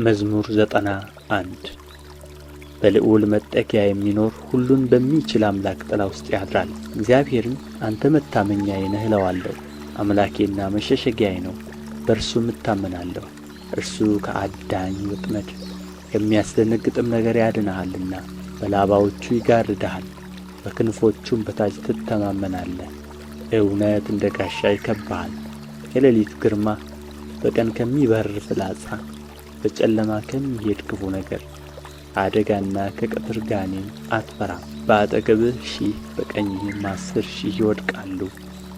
መዝሙር 91 በልዑል መጠጊያ የሚኖር ሁሉን በሚችል አምላክ ጥላ ውስጥ ያድራል። እግዚአብሔርን አንተ መታመኛዬ ነህ እለዋለሁ። አምላኬና መሸሸጊያዬ ነው፣ በእርሱም እታመናለሁ። እርሱ ከአዳኝ ወጥመድ ከሚያስደነግጥም ነገር ያድንሃልና። በላባዎቹ ይጋርድሃል፣ በክንፎቹም በታች ትተማመናለህ። እውነት እንደ ጋሻ ይከብብሃል። የሌሊት ግርማ፣ በቀን ከሚበርር ፍላጻ፣ በጨለማ ከሚሄድ ክፉ ነገር፣ አደጋና ከቀትር ጋኔን አትፈራም። በአጠገብህ 1000 በቀኝህም 10,000 ይወድቃሉ፣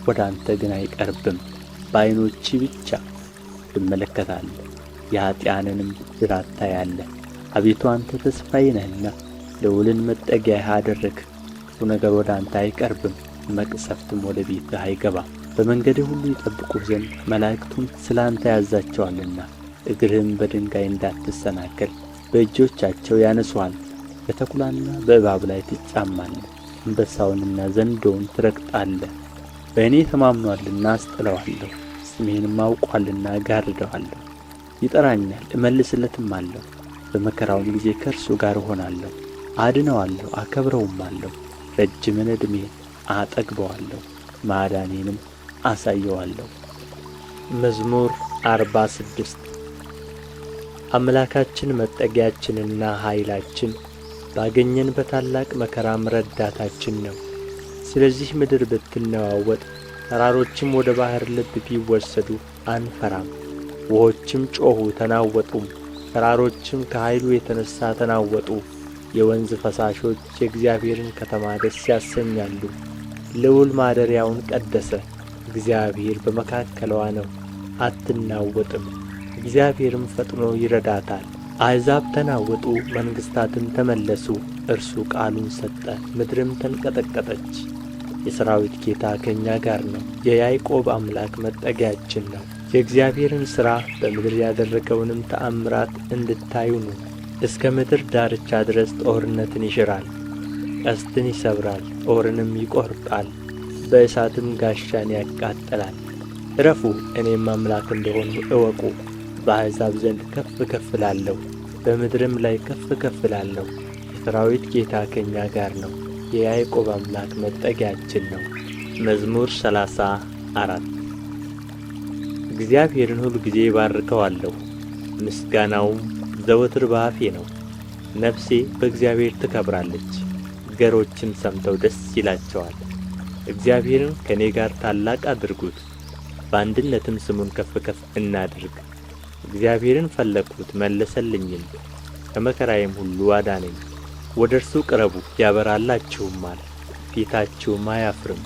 ወደ አንተ ግን አይቀርብም። በዓይኖችህ ብቻ ትመለከታለህ፣ የኀጥኣንንም ጅራት ታያለህ። አቤቱ አንተ ተስፋዬ ነህና ልዑልን መጠጊያህ አደረግህ። ክፉ ነገር ወደ አንተ አይቀርብም፣ መቅሠፍትም ወደ ቤትህ አይገባም። በመንገድህ ሁሉ ይጠብቁህ ዘንድ መላእክቱን ስለ አንተ ያዝዛቸዋልና። እግርህም በድንጋይ እንዳትሰናከል በእጆቻቸው ያነሡሃል። በተኵላና በእባብ ላይ ትጫማለህ፣ አንበሳውንና ዘንዶውን ትረግጣለህ። በእኔ ተማምኖአልና አስጥለዋለሁ፣ ስሜንም አውቆአልና እጋርደዋለሁ። ይጠራኛል እመልስለትማለሁ፣ በመከራውም ጊዜ ከእርሱ ጋር እሆናለሁ። አድነዋለሁ አከብረውማለሁ፣ ረጅምን ዕድሜ አጠግበዋለሁ፣ ማዳኔንም አሳየዋለሁ። መዝሙር 46 አምላካችን መጠጊያችንና ኃይላችን፣ ባገኘን በታላቅ መከራም ረዳታችን ነው። ስለዚህ ምድር ብትነዋወጥ፣ ተራሮችም ወደ ባሕር ልብ ቢወሰዱ አንፈራም። ውኆችም ጮኹ ተናወጡም፣ ተራሮችም ከኃይሉ የተነሣ ተናወጡ። የወንዝ ፈሳሾች የእግዚአብሔርን ከተማ ደስ ያሰኛሉ። ልዑል ማደሪያውን ቀደሰ፣ እግዚአብሔር በመካከልዋ ነው፣ አትናወጥም። እግዚአብሔርም ፈጥኖ ይረዳታል። አሕዛብ ተናወጡ፣ መንግሥታትም ተመለሱ። እርሱ ቃሉን ሰጠ፣ ምድርም ተንቀጠቀጠች። የሠራዊት ጌታ ከእኛ ጋር ነው፣ የያዕቆብ አምላክ መጠጊያችን ነው። የእግዚአብሔርን ሥራ በምድር ያደረገውንም ተአምራት እንድታዩ ኑ። እስከ ምድር ዳርቻ ድረስ ጦርነትን ይሽራል፣ ቀስትን ይሰብራል፣ ጦርንም ይቈርጣል፣ በእሳትም ጋሻን ያቃጥላል። ዕረፉ፣ እኔም አምላክ እንደሆንሁ እወቁ። በአሕዛብ ዘንድ ከፍ ከፍ እላለሁ፣ በምድርም ላይ ከፍ ከፍ እላለሁ። የሠራዊት ጌታ ከእኛ ጋር ነው፣ የያዕቆብ አምላክ መጠጊያችን ነው። መዝሙር 34 እግዚአብሔርን ሁልጊዜ እባርከዋለሁ፣ ምስጋናውም ዘወትር በአፌ ነው። ነፍሴ በእግዚአብሔር ትከብራለች፣ ገሮችም ሰምተው ደስ ይላቸዋል። እግዚአብሔርን ከእኔ ጋር ታላቅ አድርጉት፣ በአንድነትም ስሙን ከፍ ከፍ እናድርግ። እግዚአብሔርን ፈለግሁት መለሰልኝም፣ ከመከራዬም ሁሉ አዳነኝ። ወደ እርሱ ቅረቡ ያበራላችሁማል፣ ፊታችሁም አያፍርም።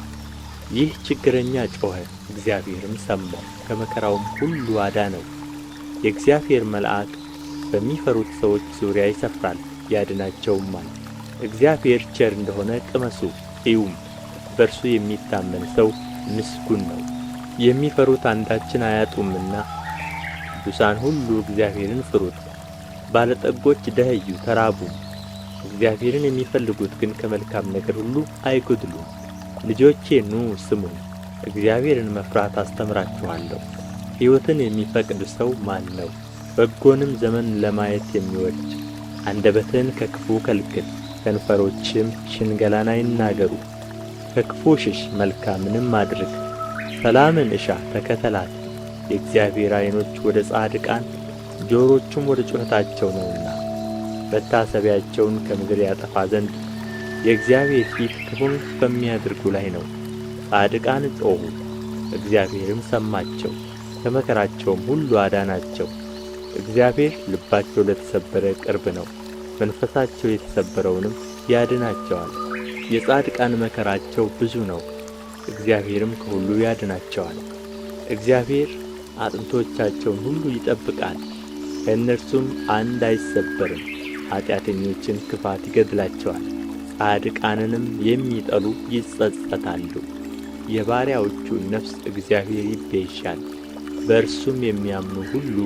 ይህ ችግረኛ ጮኸ፣ እግዚአብሔርም ሰማው፣ ከመከራውም ሁሉ አዳነው። የእግዚአብሔር መልአክ በሚፈሩት ሰዎች ዙሪያ ይሰፍራል፣ ያድናቸውማል። እግዚአብሔር ቸር እንደሆነ ቅመሱ እዩም፣ በእርሱ የሚታመን ሰው ምስጉን ነው። የሚፈሩት አንዳችን አያጡምና ቅዱሳን ሁሉ እግዚአብሔርን ፍሩት። ባለጠጎች ደኸዩ ተራቡም፣ እግዚአብሔርን የሚፈልጉት ግን ከመልካም ነገር ሁሉ አይጐድሉም። ልጆቼ ኑ ስሙኝ፣ እግዚአብሔርን መፍራት አስተምራችኋለሁ። ሕይወትን የሚፈቅድ ሰው ማን ነው? በጎንም ዘመን ለማየት የሚወድ። አንደበትህን ከክፉ ከልክል፣ ከንፈሮችህም ሽንገላን አይናገሩ። ከክፉ ሽሽ፣ መልካምንም አድርግ። ሰላምን እሻ ተከተላት። የእግዚአብሔር ዓይኖች ወደ ጻድቃን ጆሮቹም ወደ ጩኸታቸው ነውና፣ መታሰቢያቸውን ከምድር ያጠፋ ዘንድ የእግዚአብሔር ፊት ክፉን በሚያደርጉ ላይ ነው። ጻድቃን ጮኹ፣ እግዚአብሔርም ሰማቸው፣ ከመከራቸውም ሁሉ አዳናቸው። እግዚአብሔር ልባቸው ለተሰበረ ቅርብ ነው፣ መንፈሳቸው የተሰበረውንም ያድናቸዋል። የጻድቃን መከራቸው ብዙ ነው፣ እግዚአብሔርም ከሁሉ ያድናቸዋል። እግዚአብሔር አጥንቶቻቸውን ሁሉ ይጠብቃል፣ ከእነርሱም አንድ አይሰበርም። ኃጢአተኞችን ክፋት ይገድላቸዋል፣ ጻድቃንንም የሚጠሉ ይጸጸታሉ። የባሪያዎቹን ነፍስ እግዚአብሔር ይቤዣል፣ በእርሱም የሚያምኑ ሁሉ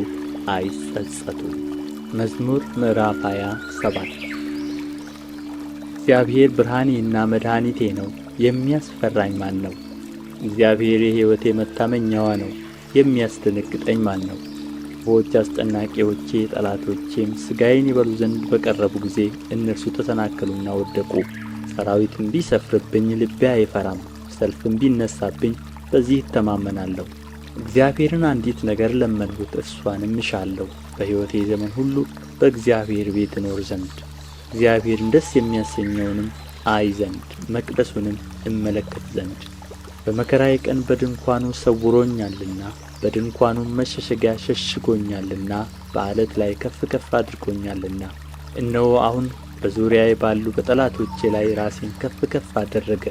አይጸጸቱም። መዝሙር ምዕራፍ 27 እግዚአብሔር ብርሃኔና መድኃኒቴ ነው፣ የሚያስፈራኝ ማን ነው? እግዚአብሔር የሕይወቴ መታመኛዋ ነው፣ የሚያስደነግጠኝ ማን ነው? ክፉዎች አስጨናቂዎቼ ጠላቶቼም ሥጋዬን ይበሉ ዘንድ በቀረቡ ጊዜ እነርሱ ተሰናከሉና ወደቁ። ሠራዊትም ቢሰፍርብኝ ልቤ አይፈራም፣ ሰልፍም ቢነሣብኝ በዚህ እተማመናለሁ። እግዚአብሔርን አንዲት ነገር ለመንሁት፣ እርሷንም እሻለሁ፣ በሕይወቴ ዘመን ሁሉ በእግዚአብሔር ቤት እኖር ዘንድ እግዚአብሔርን ደስ የሚያሰኘውንም አይ ዘንድ መቅደሱንም እመለከት ዘንድ። በመከራዬ ቀን በድንኳኑ ሰውሮኛልና በድንኳኑም መሸሸጊያ ሸሽጎኛልና በዓለት ላይ ከፍ ከፍ አድርጎኛልና። እነሆ አሁን በዙሪያዬ ባሉ በጠላቶቼ ላይ ራሴን ከፍ ከፍ አደረገ።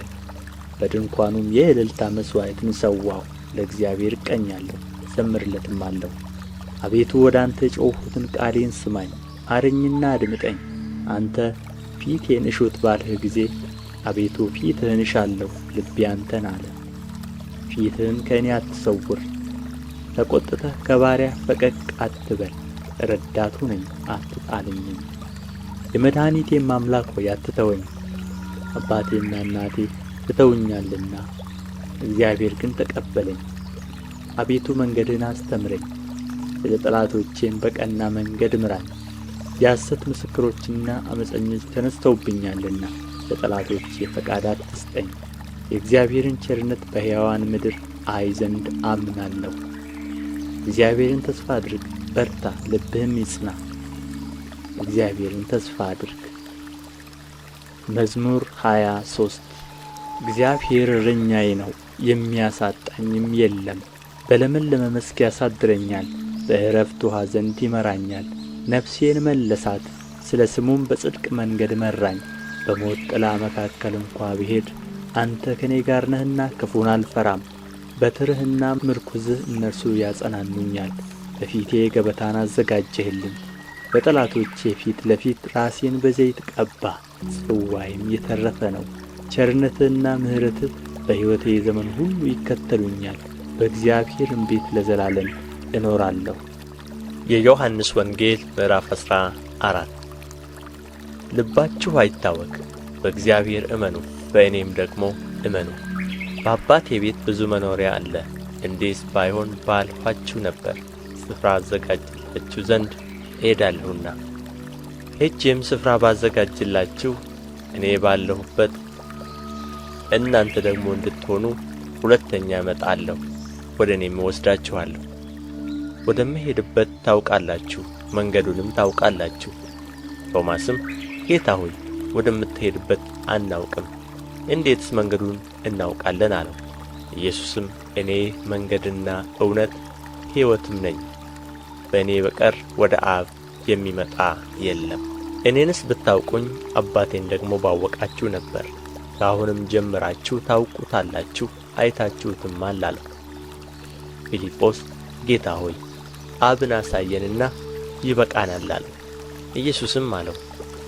በድንኳኑም የእልልታ መሥዋዕትን ሠዋሁ። ለእግዚአብሔር እቀኛለሁ እዘምርለትማለሁ። አቤቱ ወደ አንተ የጮኽሁትን ቃሌን ስማኝ፣ አረኝና አድምጠኝ። አንተ ፊቴን እሹት ባልህ ጊዜ አቤቱ ፊትህን እሻለሁ። ልቤ አንተን አለ። ፊትህን ከእኔ አትሰውር፣ ተቈጥተህ ከባሪያህ ፈቀቅ አትበል። ረዳቱ ነኝ አትጣለኝም። የመድኃኒቴም አምላክ ሆይ አትተወኝ። አባቴና እናቴ ትተውኛልና እግዚአብሔር ግን ተቀበለኝ። አቤቱ መንገድህን አስተምረኝ፣ ስለ ጠላቶቼም በቀና መንገድ ምራኝ። የሐሰት ምስክሮችና ዓመፀኞች ተነሥተውብኛልና ለጠላቶቼ ፈቃድ አትስጠኝ። የእግዚአብሔርን ቸርነት በሕያዋን ምድር አይ ዘንድ አምናለሁ። እግዚአብሔርን ተስፋ አድርግ፣ በርታ፣ ልብህም ይጽና። እግዚአብሔርን ተስፋ አድርግ። መዝሙር 23 እግዚአብሔር እረኛዬ ነው፣ የሚያሳጣኝም የለም። በለመለመ መስክ ያሳድረኛል፣ በዕረፍት ውኃ ዘንድ ይመራኛል። ነፍሴን መለሳት፣ ስለ ስሙም በጽድቅ መንገድ መራኝ። በሞት ጥላ መካከል እንኳ ብሄድ አንተ ከእኔ ጋር ነህና ክፉን አልፈራም። በትርህና ምርኩዝህ እነርሱ ያጸናኑኛል። በፊቴ ገበታን አዘጋጀህልኝ፣ በጠላቶቼ ፊት ለፊት ራሴን በዘይት ቀባህ። ጽዋዬም የተረፈ ነው። ቸርነትህና ምሕረትህ በሕይወቴ ዘመን ሁሉ ይከተሉኛል፣ በእግዚአብሔርም ቤት ለዘላለም እኖራለሁ። የዮሐንስ ወንጌል ምዕራፍ 14 ልባችሁ አይታወክ፣ በእግዚአብሔር እመኑ፣ በእኔም ደግሞ እመኑ። በአባቴ ቤት ብዙ መኖሪያ አለ። እንዲህስ ባይሆን ባልኋችሁ ነበር። ስፍራ አዘጋጅላችሁ ዘንድ እሄዳለሁና። ሄጄም ስፍራ ባዘጋጅላችሁ እኔ ባለሁበት እናንተ ደግሞ እንድትሆኑ ሁለተኛ እመጣለሁ፣ ወደ እኔም እወስዳችኋለሁ። ወደምሄድበት ታውቃላችሁ፣ መንገዱንም ታውቃላችሁ። ቶማስም ጌታ ሆይ ወደምትሄድበት አናውቅም፣ እንዴትስ መንገዱን እናውቃለን አለው። ኢየሱስም እኔ መንገድና እውነት ሕይወትም ነኝ፣ በእኔ በቀር ወደ አብ የሚመጣ የለም። እኔንስ ብታውቁኝ አባቴን ደግሞ ባወቃችሁ ነበር። ከአሁንም ጀምራችሁ ታውቁታላችሁ፣ አይታችሁትማል አለው። ፊልጶስ ጌታ ሆይ አብን አሳየንና ይበቃናል አለው። ኢየሱስም አለው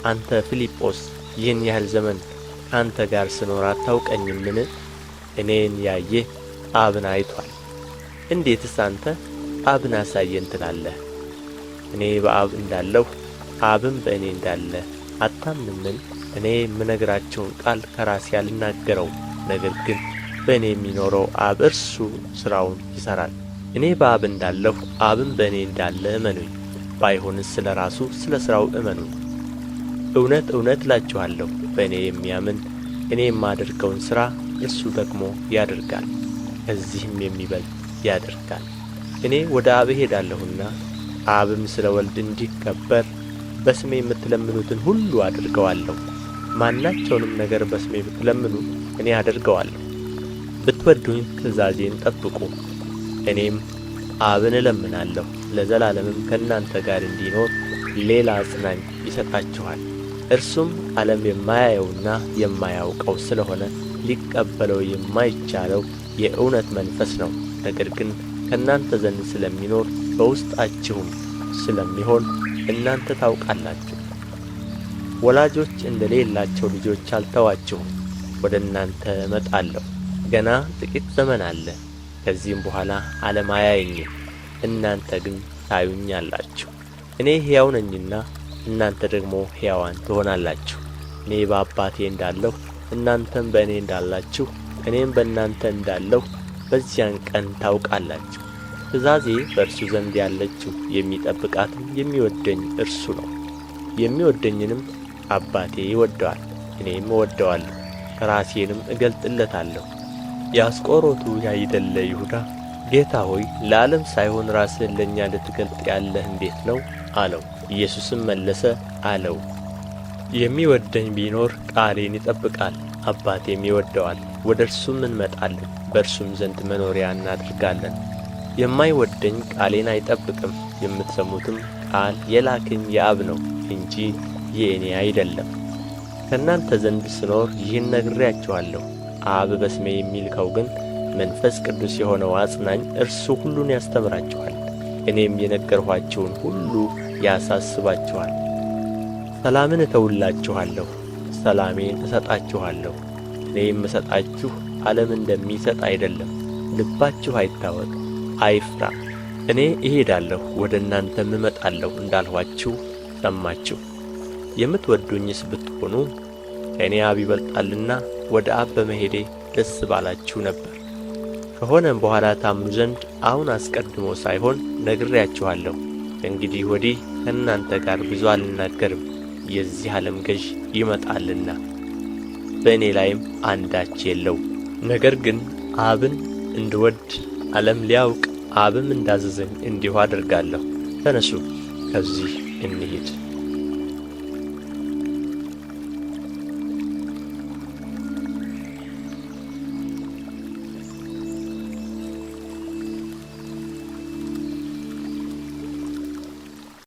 አንተ ፊልጶስ ይህን ያህል ዘመን ከአንተ ጋር ስኖር አታውቀኝምን? እኔን ያየ አብን አይቶአል። እንዴትስ አንተ አብን አሳየን ትላለህ? እኔ በአብ እንዳለሁ አብም በእኔ እንዳለ አታምንምን? እኔ የምነግራቸውን ቃል ከራሴ አልናገረውም፣ ነገር ግን በእኔ የሚኖረው አብ እርሱ ሥራውን ይሠራል። እኔ በአብ እንዳለሁ አብም በእኔ እንዳለ እመኑኝ። ባይሆንስ ስለ ራሱ ስለ ሥራው እመኑኝ። እውነት እውነት እላችኋለሁ በእኔ የሚያምን እኔ የማደርገውን ሥራ እርሱ ደግሞ ያደርጋል፣ ከዚህም የሚበልጥ ያደርጋል። እኔ ወደ አብ እሄዳለሁና አብም ስለ ወልድ እንዲከበር በስሜ የምትለምኑትን ሁሉ አድርገዋለሁ። ማናቸውንም ነገር በስሜ ብትለምኑ እኔ አደርገዋለሁ። ብትወዱኝ ትእዛዜን ጠብቁ። እኔም አብን እለምናለሁ፣ ለዘላለምም ከእናንተ ጋር እንዲኖር ሌላ አጽናኝ ይሰጣችኋል። እርሱም ዓለም የማያየውና የማያውቀው ስለሆነ ሊቀበለው የማይቻለው የእውነት መንፈስ ነው። ነገር ግን ከእናንተ ዘንድ ስለሚኖር በውስጣችሁም ስለሚሆን እናንተ ታውቃላችሁ። ወላጆች እንደሌላቸው ልጆች አልተዋችሁም፣ ወደ እናንተ እመጣለሁ። ገና ጥቂት ዘመን አለ፣ ከዚህም በኋላ ዓለም አያየኝም፣ እናንተ ግን ታዩኛላችሁ። እኔ ሕያው ነኝና እናንተ ደግሞ ሕያዋን ትሆናላችሁ። እኔ በአባቴ እንዳለሁ እናንተም በእኔ እንዳላችሁ እኔም በእናንተ እንዳለሁ በዚያን ቀን ታውቃላችሁ። ትእዛዜ በእርሱ ዘንድ ያለችው የሚጠብቃትም የሚወደኝ እርሱ ነው። የሚወደኝንም አባቴ ይወደዋል፣ እኔም እወደዋለሁ፣ ራሴንም እገልጥለታለሁ። የአስቆሮቱ ያይደለ ይሁዳ ጌታ ሆይ ለዓለም ሳይሆን ራስህን ለእኛ ልትገልጥ ያለህ እንዴት ነው አለው። ኢየሱስም መለሰ አለው፣ የሚወደኝ ቢኖር ቃሌን ይጠብቃል፣ አባቴም ይወደዋል፣ ወደ እርሱም እንመጣለን፣ በእርሱም ዘንድ መኖሪያ እናደርጋለን። የማይወደኝ ቃሌን አይጠብቅም። የምትሰሙትም ቃል የላከኝ የአብ ነው እንጂ የእኔ አይደለም። ከእናንተ ዘንድ ስኖር ይህን ነግሬያችኋለሁ። አብ በስሜ የሚልከው ግን መንፈስ ቅዱስ የሆነው አጽናኝ እርሱ ሁሉን ያስተምራችኋል፣ እኔም የነገርኋችሁን ሁሉ ያሳስባችኋል። ሰላምን እተውላችኋለሁ፣ ሰላሜን እሰጣችኋለሁ። እኔ የምሰጣችሁ ዓለም እንደሚሰጥ አይደለም። ልባችሁ አይታወክ፣ አይፍራ። እኔ እሄዳለሁ ወደ እናንተም እመጣለሁ እንዳልኋችሁ ሰማችሁ። የምትወዱኝስ ብትሆኑ ከእኔ አብ ይበልጣልና ወደ አብ በመሄዴ ደስ ባላችሁ ነበር። ከሆነም በኋላ ታምኑ ዘንድ አሁን አስቀድሞ ሳይሆን ነግሬያችኋለሁ። ከእንግዲህ ወዲህ ከእናንተ ጋር ብዙ አልናገርም፣ የዚህ ዓለም ገዥ ይመጣልና በእኔ ላይም አንዳች የለውም። ነገር ግን አብን እንድወድ ዓለም ሊያውቅ አብም እንዳዘዘኝ እንዲሁ አደርጋለሁ። ተነሱ፣ ከዚህ እንሂድ።